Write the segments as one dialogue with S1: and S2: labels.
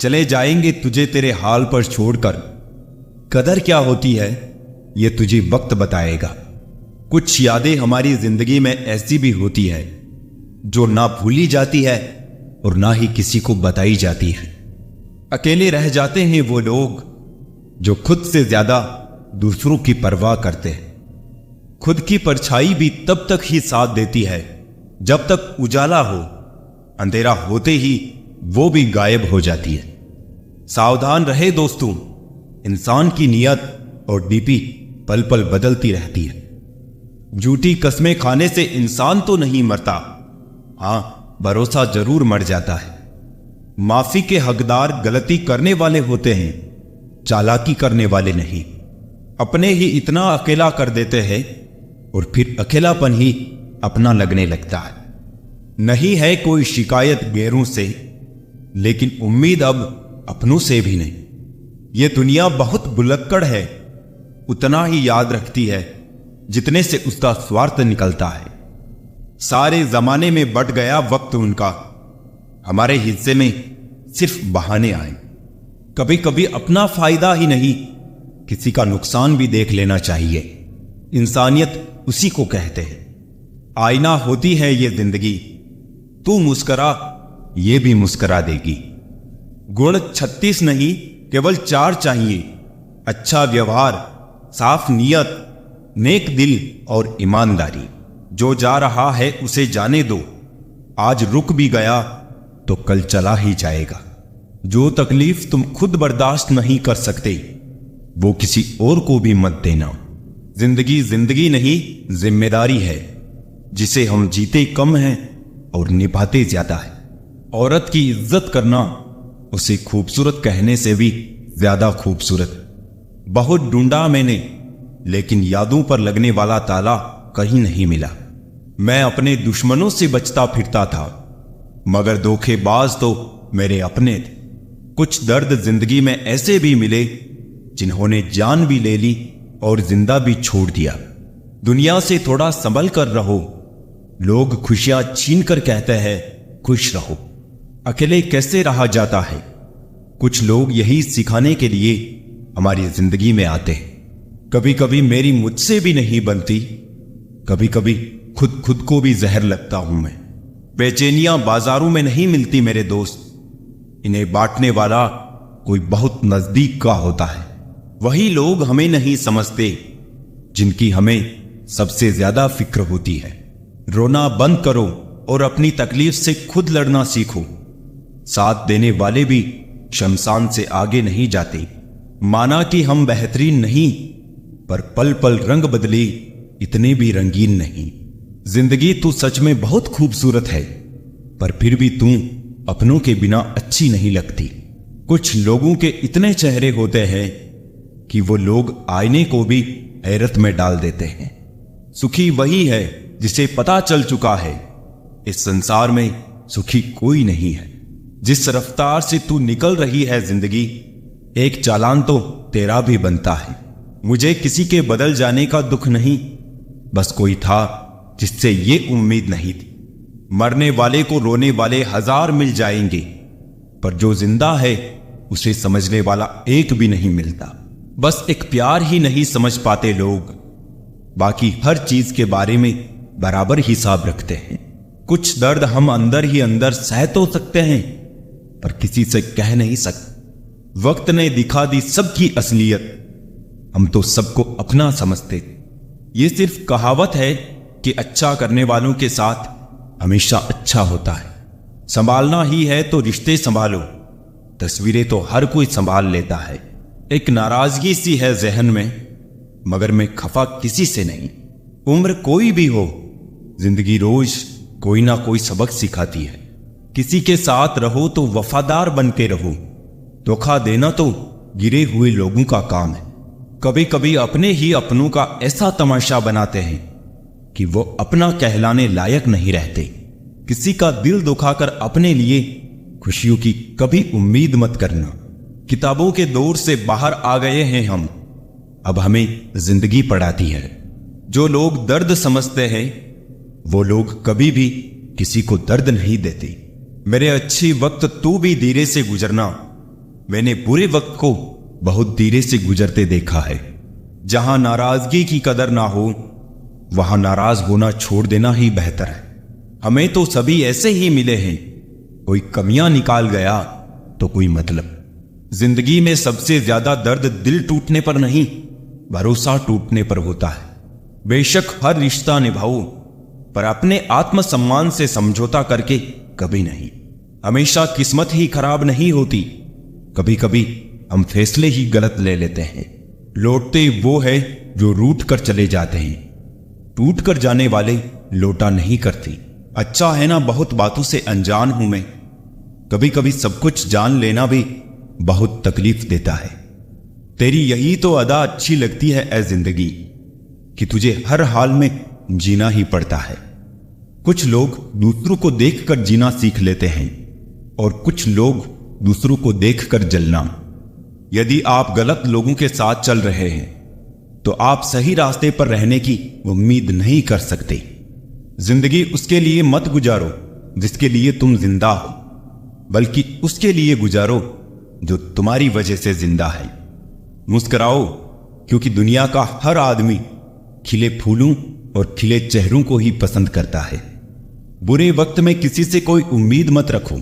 S1: चले जाएंगे तुझे तेरे हाल पर छोड़कर। कदर क्या होती है ये तुझे वक्त बताएगा। कुछ यादें हमारी जिंदगी में ऐसी भी होती है जो ना भूली जाती है और ना ही किसी को बताई जाती है। अकेले रह जाते हैं वो लोग जो खुद से ज्यादा दूसरों की परवाह करते हैं। खुद की परछाई भी तब तक ही साथ देती है जब तक उजाला हो, अंधेरा होते ही वो भी गायब हो जाती है। सावधान रहे दोस्तों, इंसान की नियत और डीपी पल पल बदलती रहती है। झूठी कस्में खाने से इंसान तो नहीं मरता, हां भरोसा जरूर मर जाता है। माफी के हकदार गलती करने वाले होते हैं, चालाकी करने वाले नहीं। अपने ही इतना अकेला कर देते हैं और फिर अकेलापन ही अपना लगने लगता है। नहीं है कोई शिकायत गैरों से, लेकिन उम्मीद अब अपनों से भी नहीं। ये दुनिया बहुत भुलक्कड़ है, उतना ही याद रखती है जितने से उसका स्वार्थ निकलता है। सारे जमाने में बट गया वक्त उनका, हमारे हिस्से में सिर्फ बहाने आए। कभी कभी अपना फायदा ही नहीं, किसी का नुकसान भी देख लेना चाहिए। इंसानियत उसी को कहते हैं। आईना होती है ये जिंदगी, तू मुस्करा ये भी मुस्करा देगी। गुण 36 नहीं केवल 4 चाहिए, अच्छा व्यवहार, साफ नीयत, नेक दिल और ईमानदारी। जो जा रहा है उसे जाने दो, आज रुक भी गया तो कल चला ही जाएगा। जो तकलीफ तुम खुद बर्दाश्त नहीं कर सकते वो किसी और को भी मत देना। जिंदगी जिंदगी नहीं जिम्मेदारी है, जिसे हम जीते कम हैं और निभाते ज्यादा है। औरत की इज्जत करना उसे खूबसूरत कहने से भी ज्यादा खूबसूरत। बहुत ढूंढा मैंने लेकिन यादों पर लगने वाला ताला कहीं नहीं मिला। मैं अपने दुश्मनों से बचता फिरता था, मगर धोखेबाज तो मेरे अपने थे। कुछ दर्द जिंदगी में ऐसे भी मिले जिन्होंने जान भी ले ली और जिंदा भी छोड़ दिया। दुनिया से थोड़ा संभल कर रहो, लोग खुशियां छीन कर कहते हैं खुश रहो। अकेले कैसे रहा जाता है, कुछ लोग यही सिखाने के लिए हमारी जिंदगी में आते हैं। कभी कभी मेरी मुझसे भी नहीं बनती, कभी कभी खुद को भी जहर लगता हूं मैं। बेचैनियां बाजारों में नहीं मिलती मेरे दोस्त, इन्हें बांटने वाला कोई बहुत नजदीक का होता है। वही लोग हमें नहीं समझते जिनकी हमें सबसे ज्यादा फिक्र होती है। रोना बंद करो और अपनी तकलीफ से खुद लड़ना सीखो। साथ देने वाले भी शमशान से आगे नहीं जाते। माना कि हम बेहतरीन नहीं, पर पल पल रंग बदले इतने भी रंगीन नहीं। जिंदगी तो सच में बहुत खूबसूरत है, पर फिर भी तू अपनों के बिना अच्छी नहीं लगती। कुछ लोगों के इतने चेहरे होते हैं कि वो लोग आईने को भी हैरत में डाल देते हैं। सुखी वही है जिसे पता चल चुका है इस संसार में सुखी कोई नहीं है। जिस रफ्तार से तू निकल रही है जिंदगी, एक चालान तो तेरा भी बनता है। मुझे किसी के बदल जाने का दुख नहीं, बस कोई था जिससे ये उम्मीद नहीं थी। मरने वाले को रोने वाले 1000 मिल जाएंगे, पर जो जिंदा है उसे समझने वाला एक भी नहीं मिलता। बस एक प्यार ही नहीं समझ पाते लोग, बाकी हर चीज के बारे में बराबर हिसाब रखते हैं। कुछ दर्द हम अंदर ही अंदर सह तो सकते हैं, पर किसी से कह नहीं सकते। वक्त ने दिखा दी सबकी असलियत, हम तो सबको अपना समझते। ये सिर्फ कहावत है कि अच्छा करने वालों के साथ हमेशा अच्छा होता है। संभालना ही है तो रिश्ते संभालो, तस्वीरें तो हर कोई संभाल लेता है। एक नाराजगी सी है जहन में, मगर मैं खफा किसी से नहीं। उम्र कोई भी हो, जिंदगी रोज कोई ना कोई सबक सिखाती है। किसी के साथ रहो तो वफादार बन के रहो, धोखा देना तो गिरे हुए लोगों का काम है। कभी कभी अपने ही अपनों का ऐसा तमाशा बनाते हैं कि वो अपना कहलाने लायक नहीं रहते। किसी का दिल दुखाकर अपने लिए खुशियों की कभी उम्मीद मत करना। किताबों के दौर से बाहर आ गए हैं हम, अब हमें जिंदगी पढ़ाती है। जो लोग दर्द समझते हैं वो लोग कभी भी किसी को दर्द नहीं देते। मेरे अच्छी वक्त तू भी धीरे से गुजरना, मैंने बुरे वक्त को बहुत धीरे से गुजरते देखा है। जहां नाराजगी की कदर ना हो, वहां नाराज होना छोड़ देना ही बेहतर है। हमें तो सभी ऐसे ही मिले हैं, कोई कमियां निकाल गया तो कोई मतलब। जिंदगी में सबसे ज्यादा दर्द दिल टूटने पर नहीं, भरोसा टूटने पर होता है। बेशक हर रिश्ता निभाओ, पर अपने आत्मसम्मान से समझौता करके कभी नहीं। हमेशा किस्मत ही खराब नहीं होती, कभी कभी हम फैसले ही गलत ले लेते हैं। लौटते वो है जो रूठ कर चले जाते हैं, टूट कर जाने वाले लौटा नहीं करती। अच्छा है ना बहुत बातों से अनजान हूं मैं, कभी कभी सब कुछ जान लेना भी बहुत तकलीफ देता है। तेरी यही तो अदा अच्छी लगती है ए जिंदगी, कि तुझे हर हाल में जीना ही पड़ता है। कुछ लोग दूसरों को देखकर जीना सीख लेते हैं और कुछ लोग दूसरों को देखकर जलना। यदि आप गलत लोगों के साथ चल रहे हैं तो आप सही रास्ते पर रहने की उम्मीद नहीं कर सकते। जिंदगी उसके लिए मत गुजारो जिसके लिए तुम जिंदा हो, बल्कि उसके लिए गुजारो जो तुम्हारी वजह से जिंदा है। मुस्कुराओ, क्योंकि दुनिया का हर आदमी खिले फूलों और खिले चेहरों को ही पसंद करता है। बुरे वक्त में किसी से कोई उम्मीद मत रखो,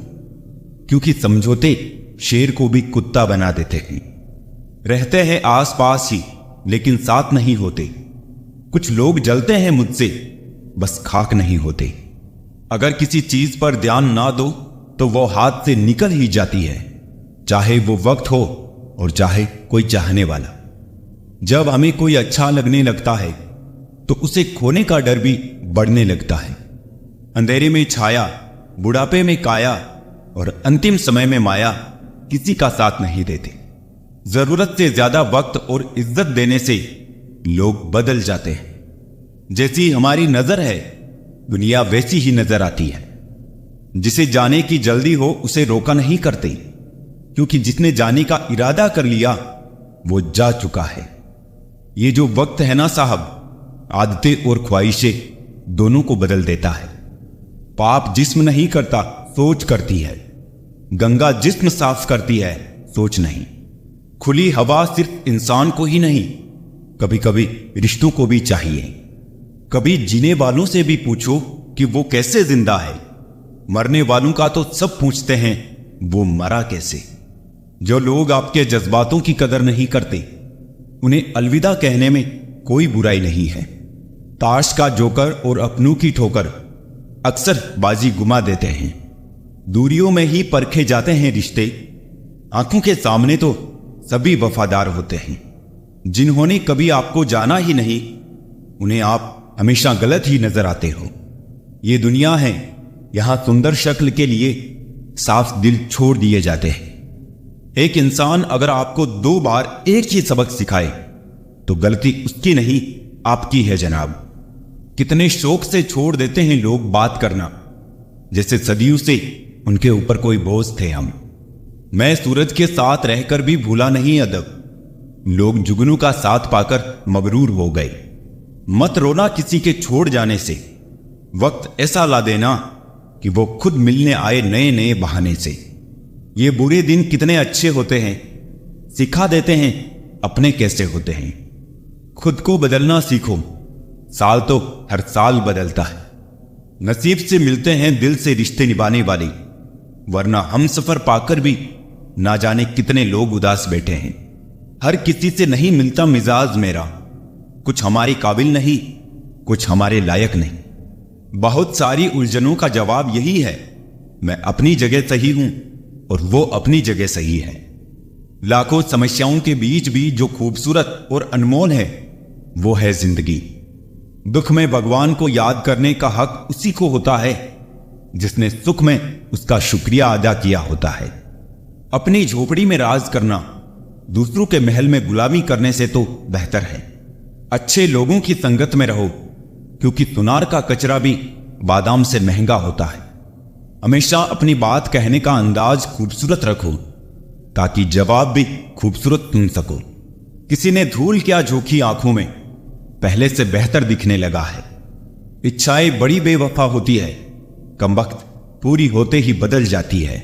S1: क्योंकि समझौते शेर को भी कुत्ता बना देते हैं। रहते हैं आस पास ही लेकिन साथ नहीं होते। कुछ लोग जलते हैं मुझसे, बस खाक नहीं होते। अगर किसी चीज पर ध्यान ना दो तो वो हाथ से निकल ही जाती है, चाहे वो वक्त हो और चाहे कोई चाहने वाला। जब हमें कोई अच्छा लगने लगता है तो उसे खोने का डर भी बढ़ने लगता है। अंधेरे में छाया, बुढ़ापे में काया और अंतिम समय में माया किसी का साथ नहीं देते। जरूरत से ज्यादा वक्त और इज्जत देने से लोग बदल जाते हैं। जैसी हमारी नजर है दुनिया वैसी ही नजर आती है। जिसे जाने की जल्दी हो उसे रोका नहीं करते, क्योंकि जिसने जाने का इरादा कर लिया वो जा चुका है। ये जो वक्त है ना साहब, आदतें और ख्वाहिशें दोनों को बदल देता है। पाप जिस्म नहीं करता, सोच करती है। गंगा जिस्म साफ करती है, सोच नहीं। खुली हवा सिर्फ इंसान को ही नहीं, कभी कभी रिश्तों को भी चाहिए। कभी जीने वालों से भी पूछो कि वो कैसे जिंदा है। मरने वालों का तो सब पूछते हैं, वो मरा कैसे। जो लोग आपके जज्बातों की कदर नहीं करते, उन्हें अलविदा कहने में कोई बुराई नहीं है। ताश का जोकर और अपनों की ठोकर अक्सर बाजी गुमा देते हैं। दूरियों में ही परखे जाते हैं रिश्ते, आंखों के सामने तो सभी वफादार होते हैं। जिन्होंने कभी आपको जाना ही नहीं, उन्हें आप हमेशा गलत ही नजर आते हो। ये दुनिया है, यहां सुंदर शक्ल के लिए साफ दिल छोड़ दिए जाते हैं। एक इंसान अगर आपको 2 बार एक ही सबक सिखाए तो गलती उसकी नहीं आपकी है जनाब। कितने शौक से छोड़ देते हैं लोग बात करना, जैसे सदियों से उनके ऊपर कोई बोझ थे हम। मैं सूरज के साथ रहकर भी भूला नहीं अदब, लोग जुगनू का साथ पाकर मगरूर हो गए। मत रोना किसी के छोड़ जाने से, वक्त ऐसा ला देना कि वो खुद मिलने आए नए नए बहाने से। ये बुरे दिन कितने अच्छे होते हैं, सिखा देते हैं अपने कैसे होते हैं। खुद को बदलना सीखो, साल तो हर साल बदलता है। नसीब से मिलते हैं दिल से रिश्ते निभाने वाले, वरना हम सफर पाकर भी ना जाने कितने लोग उदास बैठे हैं। हर किसी से नहीं मिलता मिजाज मेरा, कुछ हमारे काबिल नहीं, कुछ हमारे लायक नहीं। बहुत सारी उलझनों का जवाब यही है, मैं अपनी जगह सही हूं और वो अपनी जगह सही है। लाखों समस्याओं के बीच भी जो खूबसूरत और अनमोल है वो है जिंदगी। दुख में भगवान को याद करने का हक उसी को होता है जिसने सुख में उसका शुक्रिया अदा किया होता है। अपनी झोपड़ी में राज करना दूसरों के महल में गुलामी करने से तो बेहतर है। अच्छे लोगों की संगत में रहो, क्योंकि सुनार का कचरा भी बादाम से महंगा होता है। हमेशा अपनी बात कहने का अंदाज खूबसूरत रखो, ताकि जवाब भी खूबसूरत सुन सको। किसी ने धूल क्या झोंकी आंखों में, पहले से बेहतर दिखने लगा है। इच्छाएं बड़ी बेवफा होती है, कमबख्त पूरी होते ही बदल जाती है।